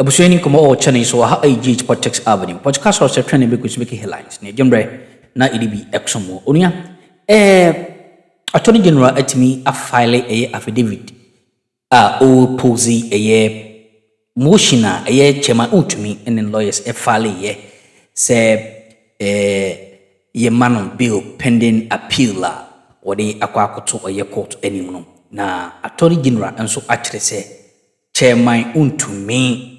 Abusueni kuma o chane so ha AG Protect Avenue. Podcast or training be kusbeki headlines. Ne jembre na idibi exomo. Onia Attorney General atimi a file affidavit o posi motion chairman Wontumi and lawyers file say ye man bill pending appeal or the akwakoto or court anymore. Na Attorney General and so actually say chairman Wontumi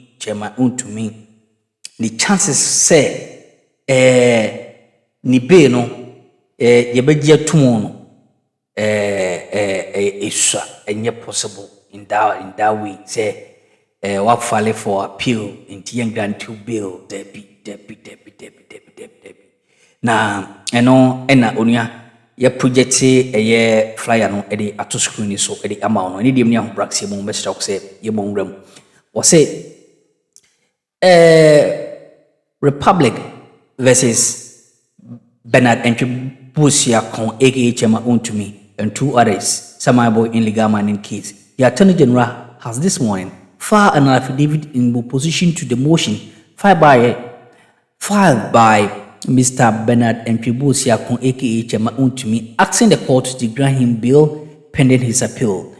the chances say ni be no ye begia tumo isha enye possible in that way say what file for appeal in young grant to bill debi na eno ena onia ye project ye flyer no e de ato screen so e de ama no ni dem ni ahobraxe mo be sha say ye monwram wo say Republic versus Bernard Entry-Busia Kon aka Chairman Wontumi and two others, Samaibo in legal mining case. The Attorney General has this morning filed an affidavit in opposition to the motion filed by Mr. Bernard Entry-Busia Kon aka Chairman Wontumi, asking the court to grant him bail pending his appeal.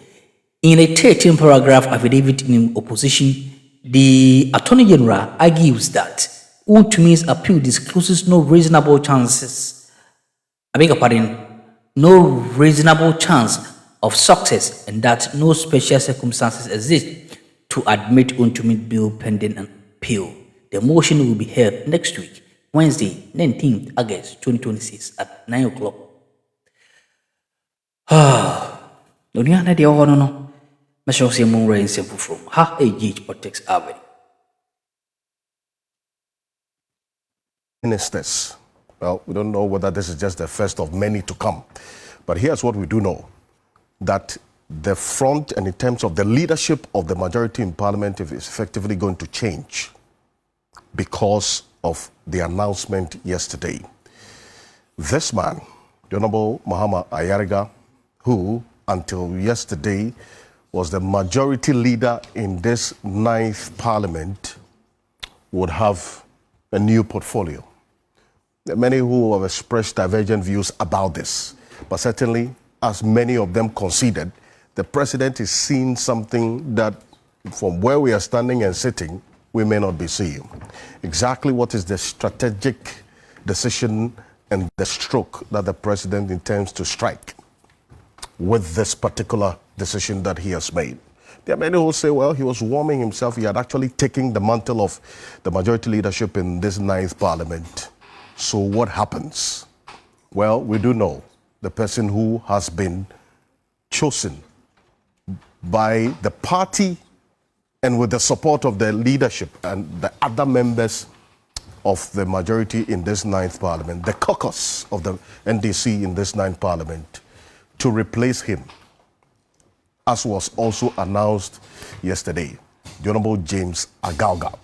In a 13-paragraph affidavit in opposition, the Attorney General argues that Wontumi's appeal discloses no reasonable chance of success and that no special circumstances exist to admit Wontumi's bail pending an appeal. The motion will be heard next week, Wednesday, 19th August 2026 at 9 o'clock. From Ha AG Protect Avenue. Ministers. Well, we don't know whether this is just the first of many to come. But here's what we do know, that the front and in terms of the leadership of the majority in Parliament is effectively going to change because of the announcement yesterday. This man, the Honorable Mahama Ayariga, who until yesterday was the majority leader in this 9th Parliament, would have a new portfolio. There are many who have expressed divergent views about this, but certainly, as many of them conceded, the president is seeing something that from where we are standing and sitting, we may not be seeing. Exactly what is the strategic decision and the stroke that the president intends to strike with this particular decision that he has made. There are many who say, well, he was warming himself. He had actually taken the mantle of the majority leadership in this 9th Parliament. So what happens? Well, we do know the person who has been chosen by the party and with the support of the leadership and the other members of the majority in this 9th Parliament, the caucus of the NDC in this 9th Parliament, to replace him, as was also announced yesterday, the Honorable James Agauga.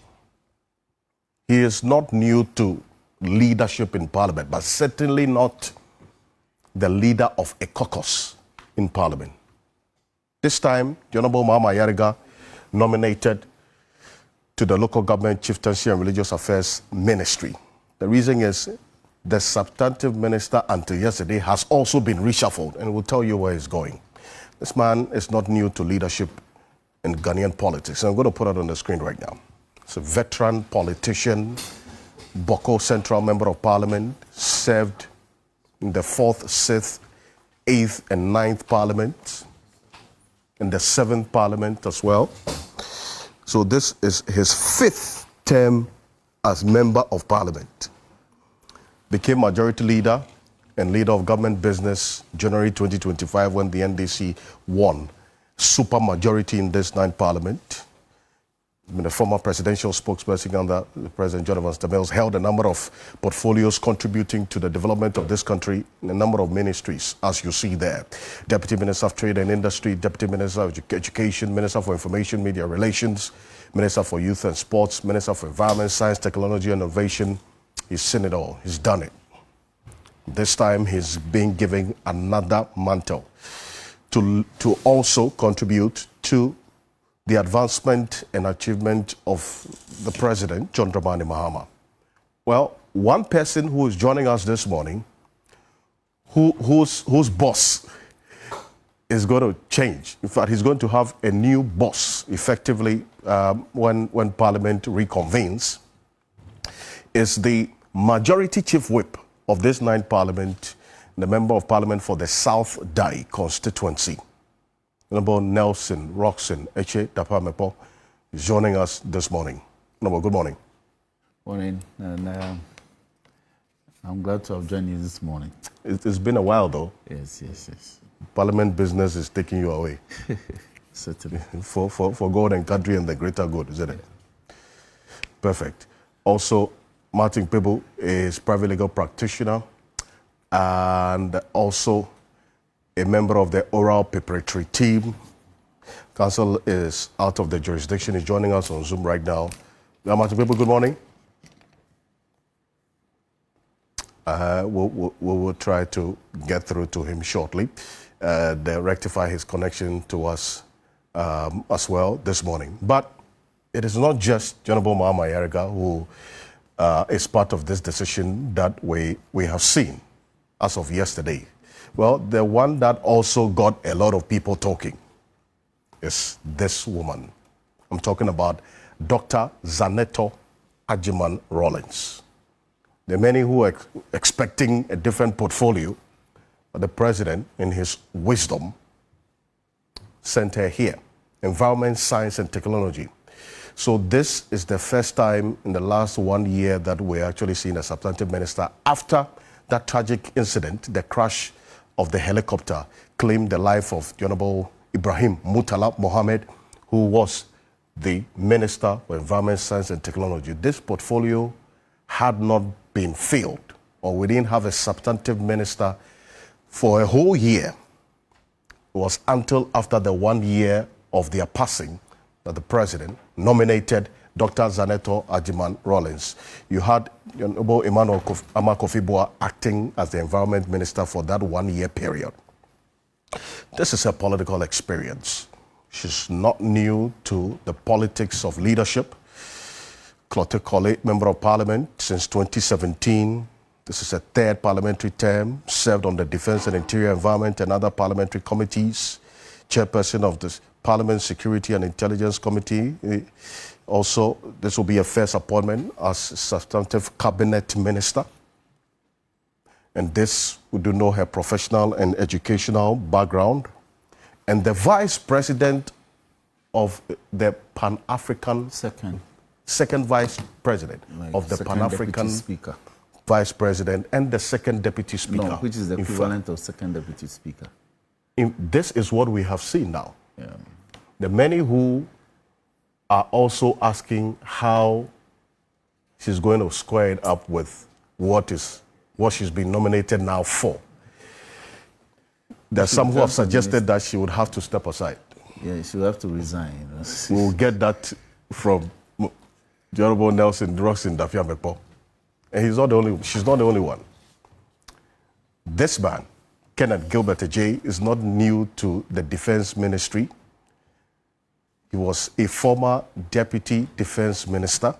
He is not new to leadership in Parliament, but certainly not the leader of a caucus in Parliament. This time, the Honorable Mahama Ayariga nominated to the Local Government Chieftaincy and Religious Affairs Ministry. The reason is the substantive minister until yesterday has also been reshuffled, and we'll tell you where he's going. This man is not new to leadership in Ghanaian politics. And I'm going to put it on the screen right now. It's a veteran politician, Boko Central Member of Parliament, served in the 4th, 6th, 8th, and 9th Parliament, in the 7th Parliament as well. So this is his 5th term as Member of Parliament. Became Majority Leader and Leader of Government Business January 2025 when the NDC won super majority in this 9th Parliament. The former presidential spokesperson under President Jonathan Stamels held a number of portfolios contributing to the development of this country in a number of ministries, as you see there. Deputy Minister of Trade and Industry, Deputy Minister of Education, Minister for Information, Media Relations, Minister for Youth and Sports, Minister for Environment, Science, Technology and Innovation. He's seen it all. He's done it. This time he's being given another mantle to also contribute to the advancement and achievement of the President, John Dramani Mahama. Well, one person who is joining us this morning, whose boss is going to change. In fact, he's going to have a new boss effectively when Parliament reconvenes, is the Majority Chief Whip of this 9th Parliament, the Member of Parliament for the South Dai constituency. Honorable Nelson Roxon Eche Dapamepo is joining us this morning. Honorable, good morning. Morning, and I'm glad to have joined you this morning. It's been a while, though. Yes. Parliament business is taking you away. Certainly. For God and country and the greater good, isn't it? Perfect. Also, Martin Pebu is private legal practitioner and also a member of the oral preparatory team. Counsel is out of the jurisdiction. He's joining us on Zoom right now. Martin Pebu, good morning. We will try to get through to him shortly. They rectify his connection to us as well this morning. But it is not just Honorable Mahama Yarega who is part of this decision that we have seen as of yesterday. Well, the one that also got a lot of people talking is this woman. I'm talking about Dr. Zaneto Ajiman Rawlings. There are many who are expecting a different portfolio, but the president, in his wisdom, sent her here. Environment, Science and Technology. So this is the first time in the last 1 year that we're actually seeing a substantive minister after that tragic incident, the crash of the helicopter, claimed the life of the Honorable Ibrahim Mutala Mohammed, who was the Minister for Environment, Science and Technology. This portfolio had not been filled, or we didn't have a substantive minister for a whole year. It was until after the 1 year of their passing that the president nominated Dr. Zaneto Ajiman Rawlings. You had Honorable Emmanuel Amakofibua acting as the environment minister for that 1 year period. This is a political experience. She's not new to the politics of leadership. Clotte Colley, Member of Parliament since 2017. This is a 3rd parliamentary term, served on the Defence and Interior Environment and other parliamentary committees, chairperson of the Parliament Security and Intelligence Committee. Also, this will be a first appointment as substantive cabinet minister. And this, we do know her professional and educational background. And the vice president of the Pan-African... Second vice president of the Pan-African vice president and the second deputy speaker. No, which is the equivalent of second deputy speaker. This is what we have seen now. Yeah. The many who are also asking how she's going to square it up with what she's been nominated now for. There's some who have suggested that she would have to step aside. Yeah, she will have to resign. We'll get that from the Honorable Nelson Roxon Dafiamepo. And she's not the only one. This man, Kenneth Gilbert Ajay, is not new to the Defense Ministry. He was a former Deputy Defense Minister,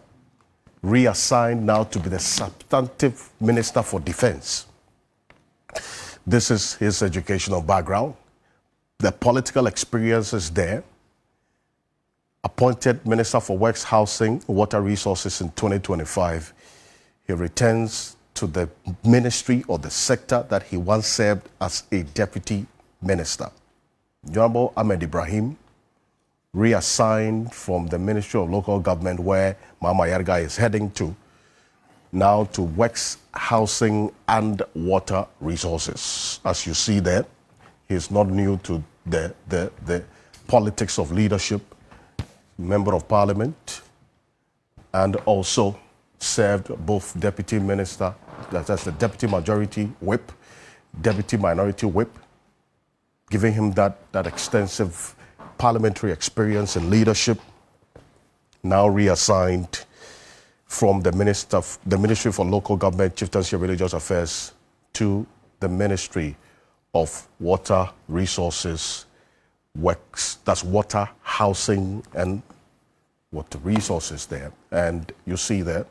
reassigned now to be the Substantive Minister for Defense. This is his educational background. The political experience is there. Appointed Minister for Works, Housing, Water Resources in 2025. He returns to the ministry or the sector that he once served as a deputy minister. Honorable Ahmed Ibrahim, reassigned from the Ministry of Local Government, where Mama Yarga is heading to, now to Works, Housing and Water Resources. As you see there, he's not new to the politics of leadership. Member of Parliament, and also served both deputy minister, that's the deputy majority whip, deputy minority whip, giving him that extensive parliamentary experience and leadership. Now reassigned from the Ministry for Local Government, Chieftaincy and Religious Affairs to the Ministry of Water Resources, Works, that's Water, housing and what the resources there. And you see there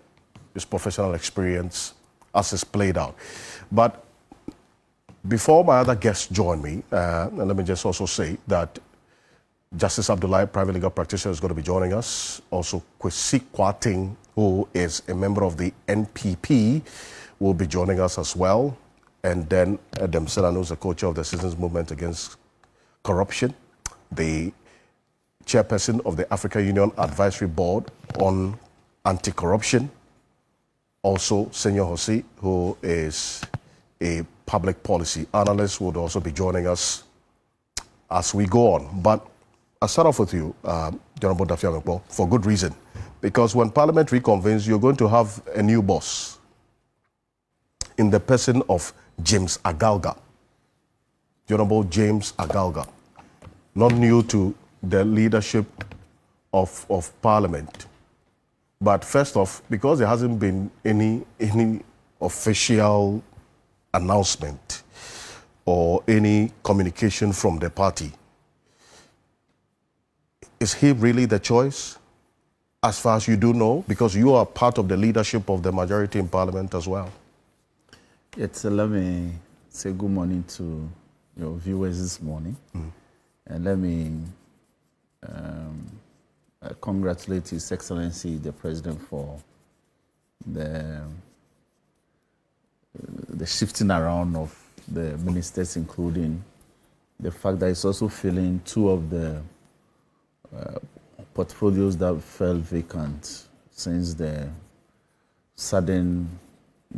his professional experience as it's played out. But before my other guests join me, and let me just also say that Justice Abdullahi, private legal practitioner, is going to be joining us. Also, Kwesi Kwating, who is a member of the NPP, will be joining us as well. And then Adam Sela, who's the co-chair of the Citizens Movement Against Corruption, the chairperson of the African Union Advisory Board on Anti-Corruption. Also, Senior Hosi, who is a public policy analyst, would also be joining us as we go on. But I'll start off with you, John Bodafiamekpo, for good reason. Because when Parliament reconvenes, you're going to have a new boss in the person of James Agalga. Honorable James Agalga, not new to the leadership of Parliament. But first off, because there hasn't been any official announcement or any communication from the party, is he really the choice, as far as you do know? Because you are part of the leadership of the majority in Parliament as well. Yes, let me say good morning to your viewers this morning. And let me congratulate His Excellency, the President, for the shifting around of the ministers, including the fact that he's also filling two of the portfolios that fell vacant since the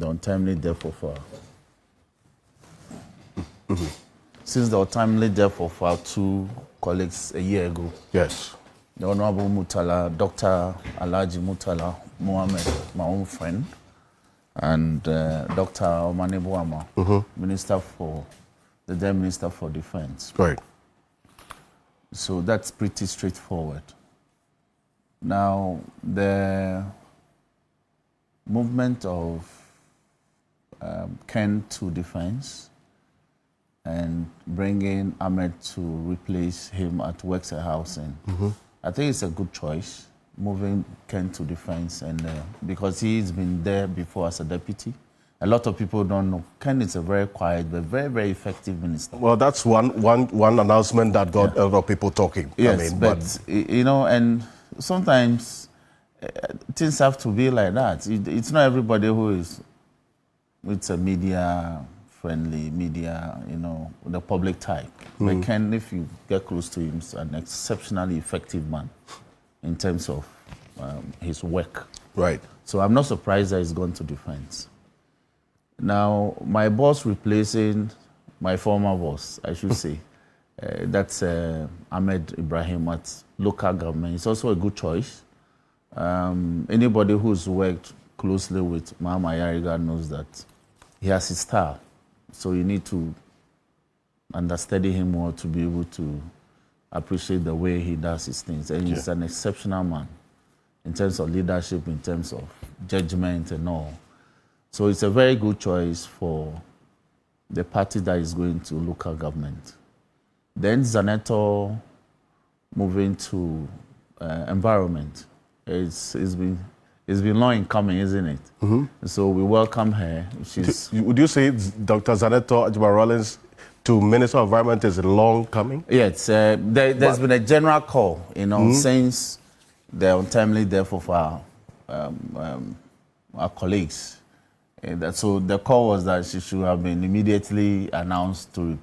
untimely death of since the untimely death of our two colleagues a year ago. Yes. The Honorable Murtala, Dr. Alhaji Murtala Mohammed, my own friend, and Dr. Omane Boama, the then Minister for Defense. Right. So that's pretty straightforward. Now, the movement of Ken to defense and bringing Ahmed to replace him at Wexer Housing, I think it's a good choice, moving Ken to defense, and because he's been there before as a deputy. A lot of people don't know. Ken is a very quiet but very, very effective minister. Well, that's one announcement that got a lot of people talking. Yes, but you know, and sometimes things have to be like that. It's not everybody who is, it's a media-friendly, the public type. But Ken, if you get close to him, is an exceptionally effective man in terms of his work. Right. So I'm not surprised that he's gone to defense. Now, my boss replacing my former boss, I should say, that's Ahmed Ibrahim at local government. It's also a good choice. Anybody who's worked closely with Mahama Yariga knows that he has his style. So you need to understudy him more to be able to appreciate the way he does his things. And he's an exceptional man in terms of leadership, in terms of judgment and all. So it's a very good choice for the party that is going to local government. Then Zaneto moving to environment. It's been long in coming, isn't it? So we welcome her. Would you say Dr. Zaneto Ajima-Rawlings to Minister of Environment is long coming? Yes, there's been a general call, since the untimely death of our colleagues. So the call was that she should have been immediately announced to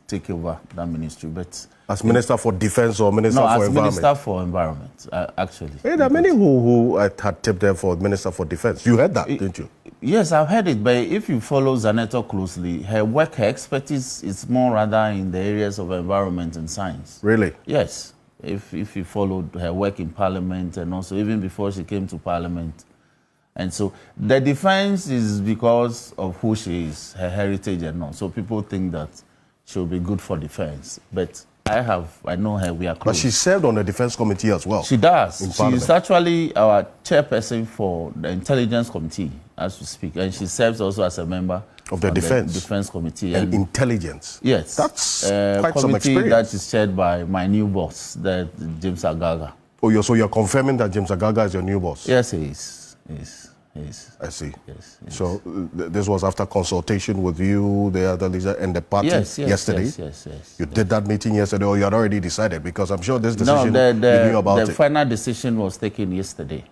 take over that ministry. But as Minister for Defense or Minister for Environment? No, as Minister for Environment, actually. Hey, there are many who had tipped them for Minister for Defense. You heard that, didn't you? Yes, I've heard it. But if you follow Zaneto closely, her work, her expertise is more rather in the areas of environment and science. Really? Yes. If you followed her work in Parliament and also even before she came to Parliament. And so the defense is because of who she is, her heritage and all. So people think that she'll be good for defense. But I know her, we are close. But she served on the defense committee as well. She does. In She Parliament. is actually our chairperson for the intelligence committee, as we speak. And she serves also as a member of the defense committee. And intelligence. Yes. That's quite some committee experience. that is chaired by my new boss, James Agaga. Oh, so you're confirming that James Agaga is your new boss? Yes, he is. Yes. I see. Yes. So this was after consultation with you, the other leader, and the party yesterday? Yes. You did that meeting yesterday, or you had already decided? Because I'm sure this decision, you knew about it. The final decision was taken yesterday.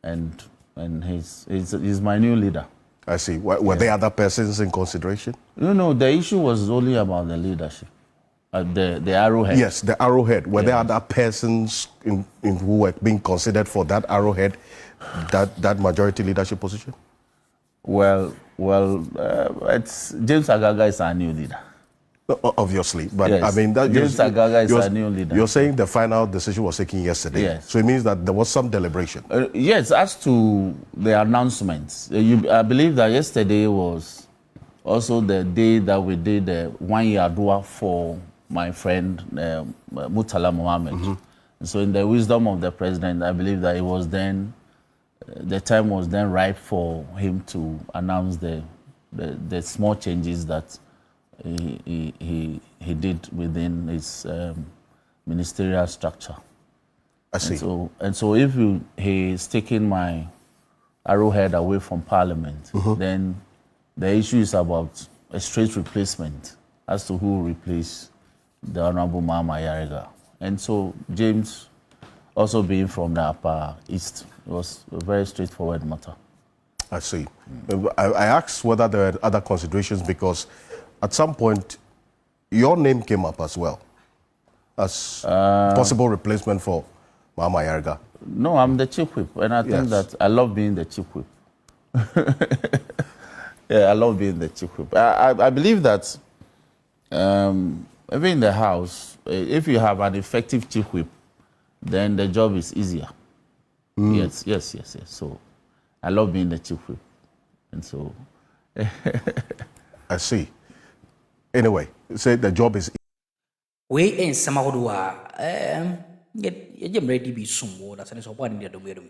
And he's my new leader. I see. Were there other persons in consideration? No, the issue was only about the leadership. The arrowhead. Yes, the arrowhead. Were there other persons in who were being considered for that arrowhead, that majority leadership position? Well, it's James Agaga is our new leader. Obviously, but yes. I mean that James Agaga is our new leader. You're saying the final decision was taken yesterday, yes. So it means that there was some deliberation. Yes, as to the announcements, I believe that yesterday was also the day that we did the 1 year dua for my friend Murtala Mohammed. Mm-hmm. So in the wisdom of the president, I believe that it was then, the time was then ripe for him to announce the small changes that he did within his ministerial structure. I see. And so if he's taking my arrowhead away from Parliament, mm-hmm. then the issue is about a straight replacement as to who will replace the Honorable Mama Yarega. And so James, also being from the Upper East, it was a very straightforward matter. I see. I asked whether there were other considerations because at some point your name came up as well as possible replacement for Mama Yarega. No, I'm the chief whip, and I think that I love being the chief whip. Yeah, I love being the chief whip. I believe that even in the House, if you have an effective chief whip, then the job is easier. Yes. So I love being the chief whip. And so... I see. Anyway, say the job is... We in some of the... Get ready to be some water, and it's a one in the domain.